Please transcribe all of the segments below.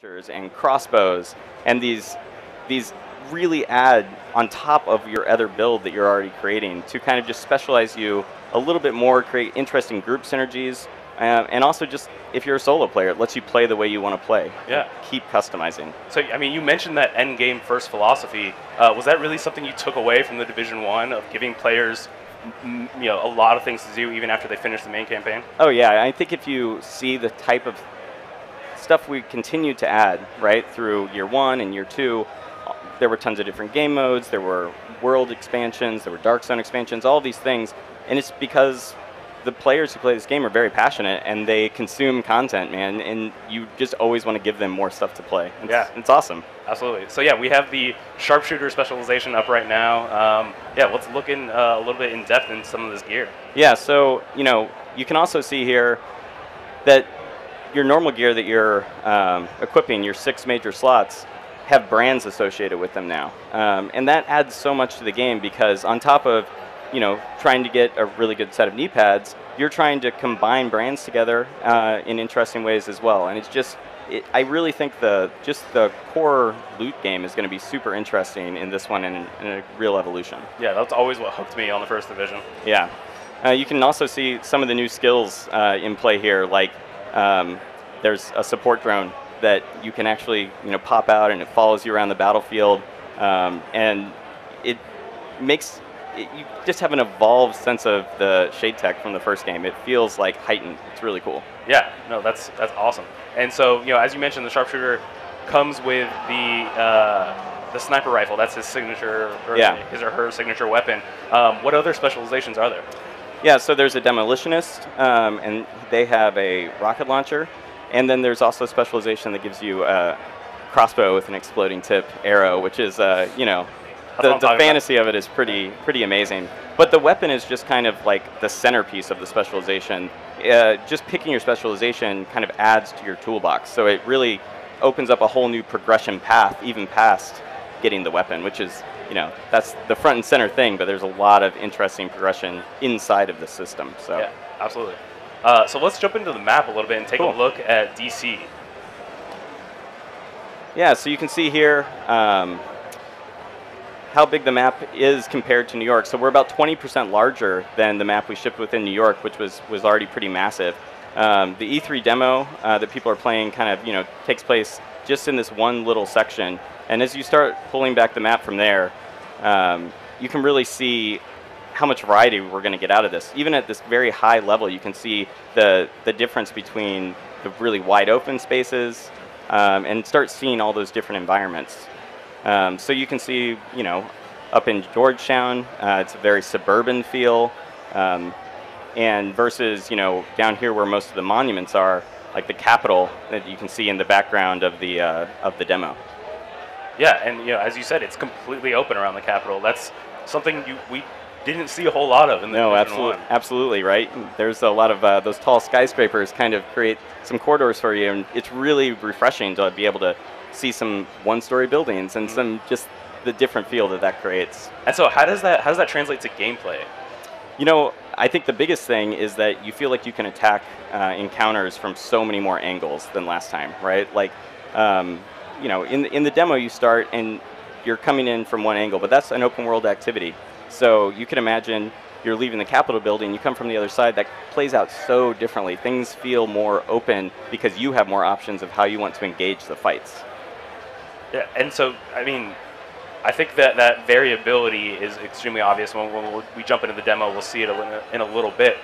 launchers and crossbows, and these really add on top of your other build that you're already creating to kind of just specialize you a little bit more, create interesting group synergies, and also just if you're a solo player, it lets you play the way you want to play. Yeah. Keep customizing. So, I mean, you mentioned that end game first philosophy. Was that really something you took away from the Division 1 of giving players a lot of things to do even after they finish the main campaign? Oh yeah, I think if you see the type of stuff we continue to add, right, through year 1 and year 2, there were tons of different game modes, there were world expansions, there were Dark Zone expansions, all these things, and it's because the players who play this game are very passionate and they consume content, man, and you just always want to give them more stuff to play. It's awesome. Absolutely. So yeah, we have the sharpshooter specialization up right now. Let's look in a little bit in depth in some of this gear. Yeah, so you can also see here that your normal gear that you're equipping, your 6 major slots, have brands associated with them now. And that adds so much to the game because on top of trying to get a really good set of knee pads, you're trying to combine brands together in interesting ways as well. And it's just, I really think the core loot game is going to be super interesting in this one and in a real evolution. Yeah, that's always what hooked me on the first division. Yeah. You can also see some of the new skills in play here, like there's a support drone that you can actually pop out and it follows you around the battlefield, and it makes you just have an evolved sense of the shade tech from the first game. It feels like heightened. It's really cool. Yeah, no, that's awesome. And so as you mentioned, the sharpshooter comes with the sniper rifle. That's his signature, or his or her signature weapon. What other specializations are there? Yeah, so there's a demolitionist, and they have a rocket launcher. And then there's also specialization that gives you a crossbow with an exploding tip arrow, which is, the fantasy of it is pretty amazing. But the weapon is just kind of like the centerpiece of the specialization. Just picking your specialization kind of adds to your toolbox. So it really opens up a whole new progression path, even past getting the weapon, which is, that's the front and center thing, but there's a lot of interesting progression inside of the system. So. Yeah, absolutely. So let's jump into the map a little bit and take a look at DC. Yeah, so you can see here how big the map is compared to New York. So we're about 20% larger than the map we shipped within New York, which was already pretty massive. The E3 demo that people are playing kind of takes place just in this one little section. And as you start pulling back the map from there, you can really see how much variety we're going to get out of this. Even at this very high level, you can see the difference between the really wide open spaces and start seeing all those different environments. So you can see, up in Georgetown, it's a very suburban feel, and versus, down here where most of the monuments are, like the Capitol that you can see in the background of the demo. Yeah, and as you said, it's completely open around the Capitol. That's something we didn't see a whole lot of in the Division 1. Absolutely, right? There's a lot of those tall skyscrapers kind of create some corridors for you, and it's really refreshing to be able to see some one-story buildings and some just the different feel that creates. And so how does that translate to gameplay? I think the biggest thing is that you feel like you can attack encounters from so many more angles than last time, right? Like, in the demo you start and you're coming in from one angle, but that's an open world activity. So you can imagine you're leaving the Capitol building, you come from the other side, that plays out so differently. Things feel more open because you have more options of how you want to engage the fights. Yeah, and so, I think that variability is extremely obvious. When we jump into the demo, we'll see it in a little bit.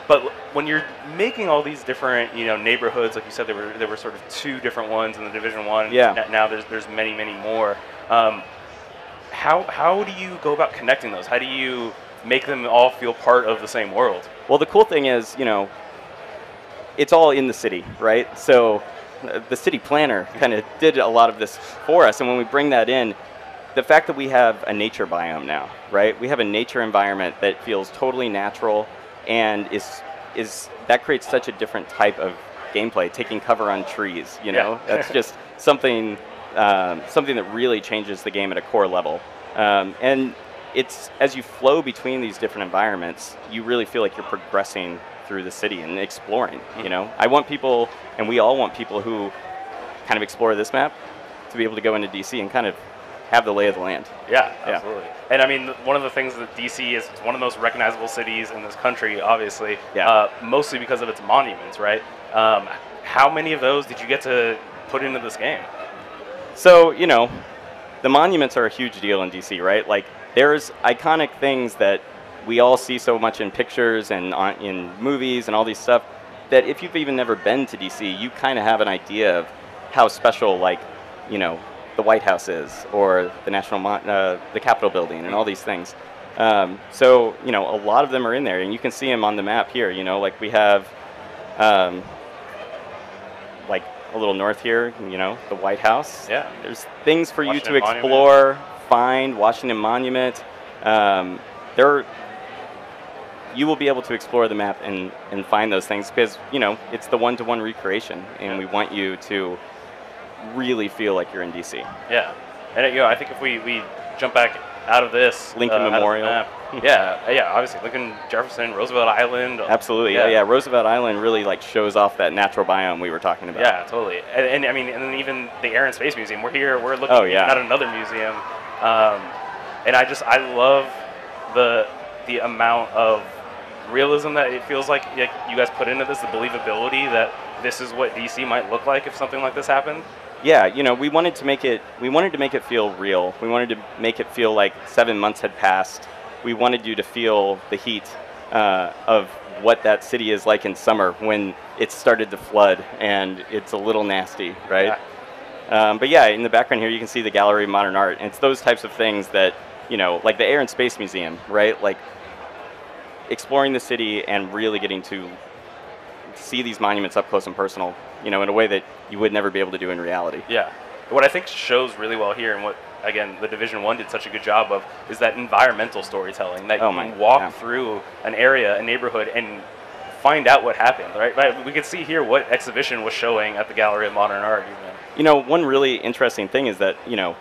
But when you're making all these different, neighborhoods, like you said, there were sort of 2 different ones in the Division 1. Yeah. Now there's many, many more. How do you go about connecting those? How do you make them all feel part of the same world? Well, the cool thing is, it's all in the city, right? So the city planner kind of did a lot of this for us, and when we bring that in, the fact that we have a nature biome now, right? We have a nature environment that feels totally natural, and that creates such a different type of gameplay. Taking cover on trees, that's just something that really changes the game at a core level. And it's as you flow between these different environments, you really feel like you're progressing through the city and exploring. I want people, and we all want people who kind of explore this map, to be able to go into DC and kind of have the lay of the land. Yeah, absolutely. And I mean, one of the things that DC is, it's one of the most recognizable cities in this country, obviously, mostly because of its monuments, right? How many of those did you get to put into this game? So, you know, the monuments are a huge deal in DC, right? Like, there's iconic things that we all see so much in pictures and in movies and all these stuff, that if you've even never been to DC, you kind of have an idea of how special, like, you know, the White House is, or the the Capitol building, and all these things. So, you know, a lot of them are in there, and you can see them on the map here. You know, like we have, like a little north here. You know, the White House. Yeah. There's things for Washington you to explore, find. Washington Monument. You will be able to explore the map and find those things, because, you know, it's the one-to-one recreation, and we want you to really feel like you're in DC. Yeah, and you know, I think if we jump back out of this Lincoln Memorial, obviously Lincoln, Jefferson, Roosevelt Island. Absolutely, yeah. Roosevelt Island really like shows off that natural biome we were talking about. Yeah, totally. And I mean, and then even the Air and Space Museum. We're here. We're looking at another museum, and I love the amount of realism that it feels like you guys put into this, the believability that this is what DC might look like if something like this happened. Yeah, you know, we wanted to make it feel real. We wanted to make it feel like 7 months had passed. We wanted you to feel the heat of what that city is like in summer when it started to flood and it's a little nasty, right? Yeah. But yeah, in the background here you can see the Gallery of Modern Art. And it's those types of things that, you know, like the Air and Space Museum, right? Like exploring the city and really getting to see these monuments up close and personal, you know, in a way that you would never be able to do in reality. Yeah. What I think shows really well here, and what, again, the Division 1 did such a good job of, is that environmental storytelling, that you can walk through an area, a neighborhood, and find out what happened, right? We could see here what exhibition was showing at the Gallery of Modern Art. You know, one really interesting thing is that, you know,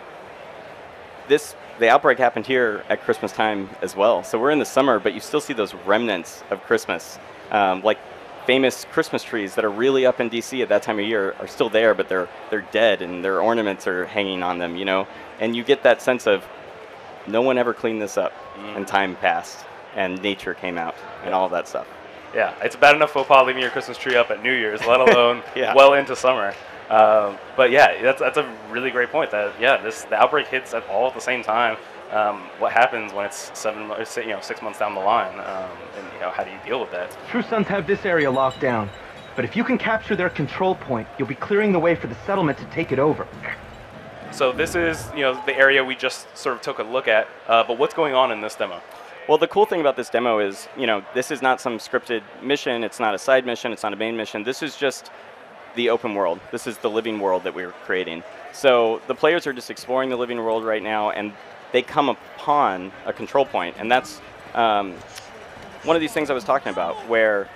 the outbreak happened here at Christmas time as well. So we're in the summer, but you still see those remnants of Christmas, like famous Christmas trees that are really up in DC at that time of year are still there, but they're dead and their ornaments are hanging on them, you know? And you get that sense of no one ever cleaned this up, and time passed and nature came out and all of that stuff. Yeah, it's bad enough faux pas leaving your Christmas tree up at New Year's, let alone well into summer. But yeah, that's a really great point. That the outbreak hits all at the same time. What happens when it's 6 months down the line, and you know, how do you deal with that? True Sons have this area locked down, but if you can capture their control point, you'll be clearing the way for the settlement to take it over. So this is, you know, the area we just sort of took a look at. But what's going on in this demo? Well, the cool thing about this demo is, you know, this is not some scripted mission. It's not a side mission. It's not a main mission. This is just the open world. This is the living world that we're creating. So the players are just exploring the living world right now, and they come upon a control point, and that's one of these things I was talking about, where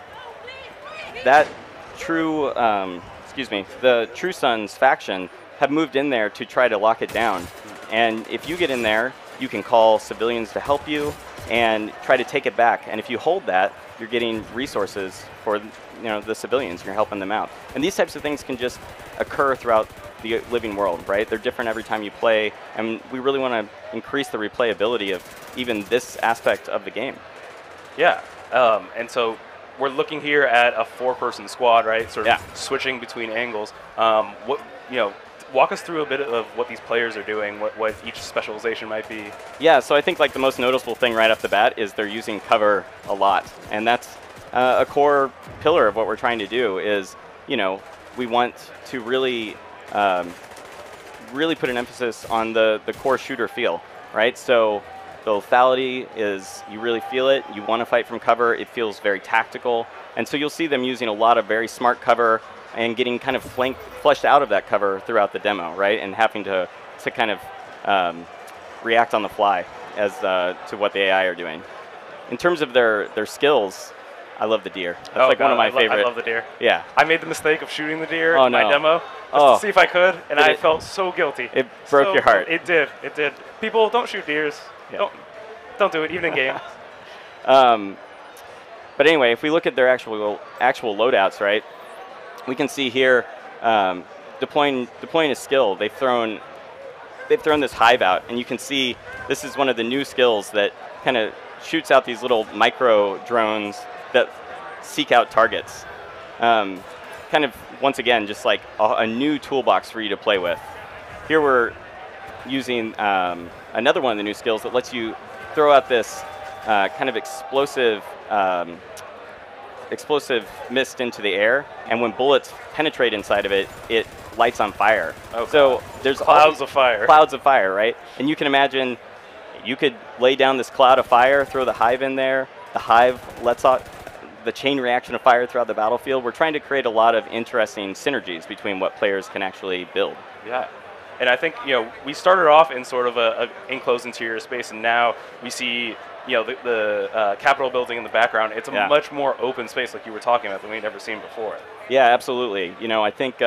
that the True Sons faction have moved in there to try to lock it down. And if you get in there, you can call civilians to help you and try to take it back. And if you hold that, you're getting resources for, you know, the civilians, and you're helping them out. And these types of things can just occur throughout the living world, right? They're different every time you play, and we really want to increase the replayability of even this aspect of the game. Yeah, and so we're looking here at a 4-person squad, right? Sort of switching between angles. Walk us through a bit of what these players are doing, what each specialization might be. Yeah, so I think like the most noticeable thing right off the bat is they're using cover a lot, and that's a core pillar of what we're trying to do. Is, you know, we want to really put an emphasis on the core shooter feel, right? So the lethality is, you really feel it. You want to fight from cover. It feels very tactical, and so you'll see them using a lot of very smart cover and getting kind of flushed out of that cover throughout the demo, right? And having to kind of react on the fly as to what the AI are doing. In terms of their skills, I love the deer. That's one of my favorite. I love the deer. Yeah. I made the mistake of shooting the deer in my demo just to see if I could, and I felt so guilty. It broke your heart. It did. It did. People, don't shoot deers. Yeah. Don't do it, even in game. But anyway, if we look at their actual loadouts, right? We can see here deploying a skill, they've thrown this hive out, and you can see this is one of the new skills that kind of shoots out these little micro drones that seek out targets. Kind of, once again, just like a new toolbox for you to play with. Here we're using another one of the new skills that lets you throw out this kind of explosive mist into the air, and when bullets penetrate inside of it, it lights on fire. Oh, so there's clouds of fire. Clouds of fire, right? And you can imagine you could lay down this cloud of fire, throw the hive in there. The hive lets out the chain reaction of fire throughout the battlefield. We're trying to create a lot of interesting synergies between what players can actually build. Yeah. And I think, we started off in sort of a enclosed interior space, and now we see, the Capitol building in the background. It's a much more open space, like you were talking about, than we'd ever seen before. Yeah, absolutely. I think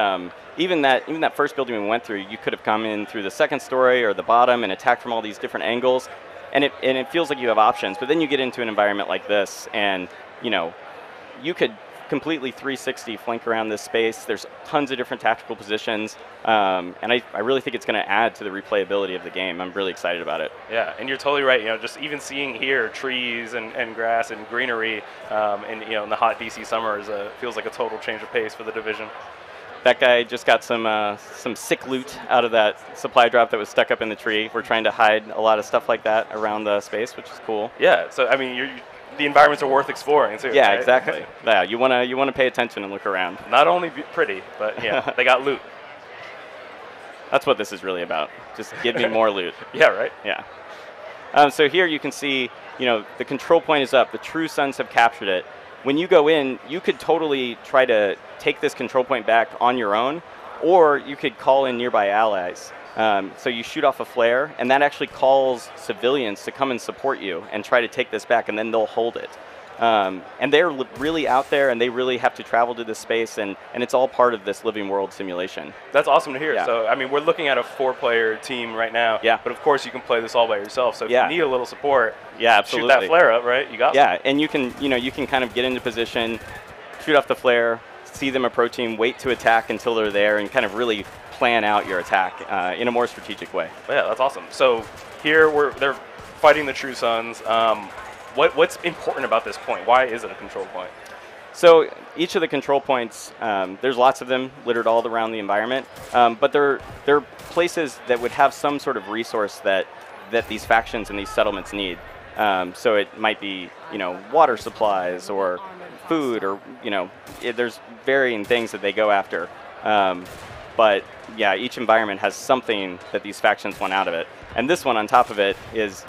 even that first building we went through, you could have come in through the second story or the bottom and attacked from all these different angles, and it feels like you have options. But then you get into an environment like this, and you could completely 360 flank around this space. There's tons of different tactical positions, and I really think it's going to add to the replayability of the game. I'm really excited about it. Yeah, and you're totally right. Just even seeing here trees and grass and greenery, in the hot DC summers feels like a total change of pace for the Division. That guy just got some sick loot out of that supply drop that was stuck up in the tree. We're trying to hide a lot of stuff like that around the space, which is cool. Yeah, so I mean, the environments are worth exploring too. Yeah, right? exactly. Yeah, you wanna pay attention and look around. Not only pretty, but they got loot. That's what this is really about. Just give me more loot. Yeah, right. Yeah. So here you can see, the control point is up. The True Sons have captured it. When you go in, you could totally try to take this control point back on your own, or you could call in nearby allies. So you shoot off a flare, and that actually calls civilians to come and support you and try to take this back, and then they'll hold it. And they're really out there, and they really have to travel to this space, and it's all part of this living world simulation. That's awesome to hear. Yeah. So, I mean, we're looking at a 4-player team right now, but of course you can play this all by yourself. So if you need a little support, absolutely. shoot that flare up, right? You got it. And you can kind of get into position, shoot off the flare, see them approaching, wait to attack until they're there, and kind of really plan out your attack in a more strategic way. Yeah, that's awesome. So here they're fighting the True Sons. What's important about this point? Why is it a control point? So each of the control points, there's lots of them littered all around the environment, but they're places that would have some sort of resource that these factions and these settlements need. So it might be water supplies or food, or there's varying things that they go after. But yeah, each environment has something that these factions want out of it. And this one on top of it is,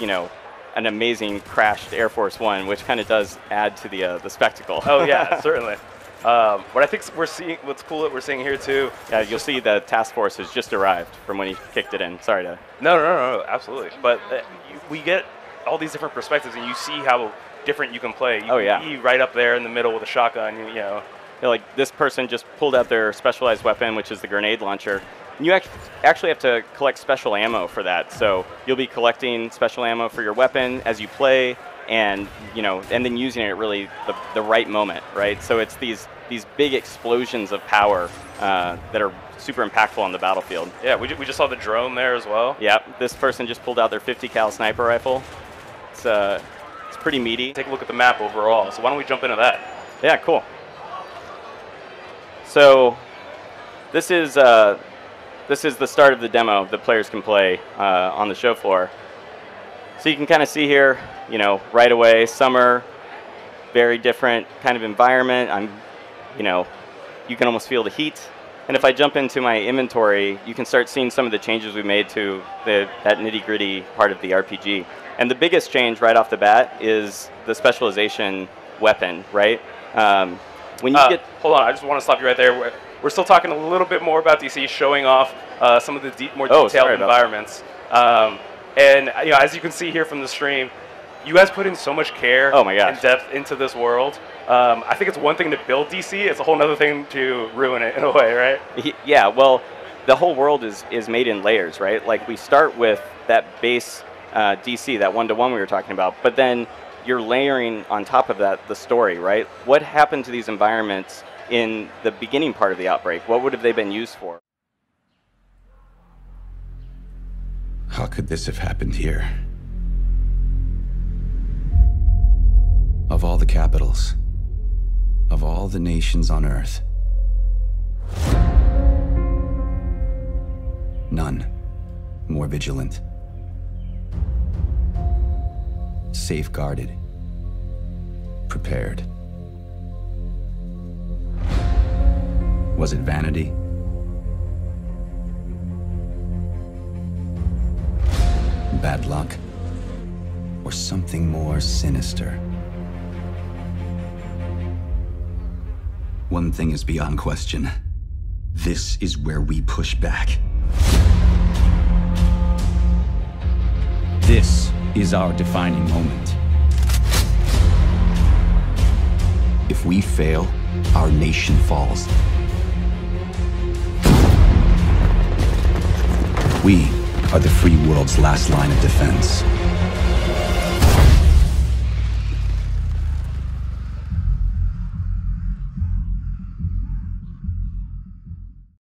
an amazing crashed Air Force One, which kind of does add to the spectacle. Oh yeah, certainly. What I think what's cool that we're seeing here too. Yeah, you'll see the task force has just arrived from when he kicked it in. Sorry to. No, absolutely. But we get all these different perspectives, and you see how different you can play. You can be right up there in the middle with a shotgun, like this person just pulled out their specialized weapon, which is the grenade launcher. And you actually have to collect special ammo for that. So you'll be collecting special ammo for your weapon as you play, and and then using it at really the right moment, right? So it's these big explosions of power that are super impactful on the battlefield. Yeah, we just saw the drone there as well. Yeah, this person just pulled out their 50 cal sniper rifle. It's pretty meaty. Take a look at the map overall. So why don't we jump into that? Yeah, cool. So this is the start of the demo that players can play on the show floor. So you can kind of see here, right away, summer, very different kind of environment. You can almost feel the heat. And if I jump into my inventory, you can start seeing some of the changes we made to that nitty-gritty part of the RPG. And the biggest change right off the bat is the specialization weapon, right? When you hold on, I just want to stop you right there. We're still talking a little bit more about DC, showing off some of the more detailed environments. And as you can see here from the stream, you guys put in so much care and depth into this world. I think it's one thing to build DC; it's a whole other thing to ruin it in a way, right? Yeah. Well, the whole world is made in layers, right? Like we start with that base DC, that 1-to-1 we were talking about, but then you're layering on top of that the story, right? What happened to these environments in the beginning part of the outbreak? What would have they been used for? How could this have happened here? Of all the capitals, of all the nations on Earth, none more vigilant, safeguarded, prepared. Was it vanity? Bad luck? Or something more sinister? One thing is beyond question. This is where we push back. This is our defining moment. If we fail, our nation falls. We are the free world's last line of defense.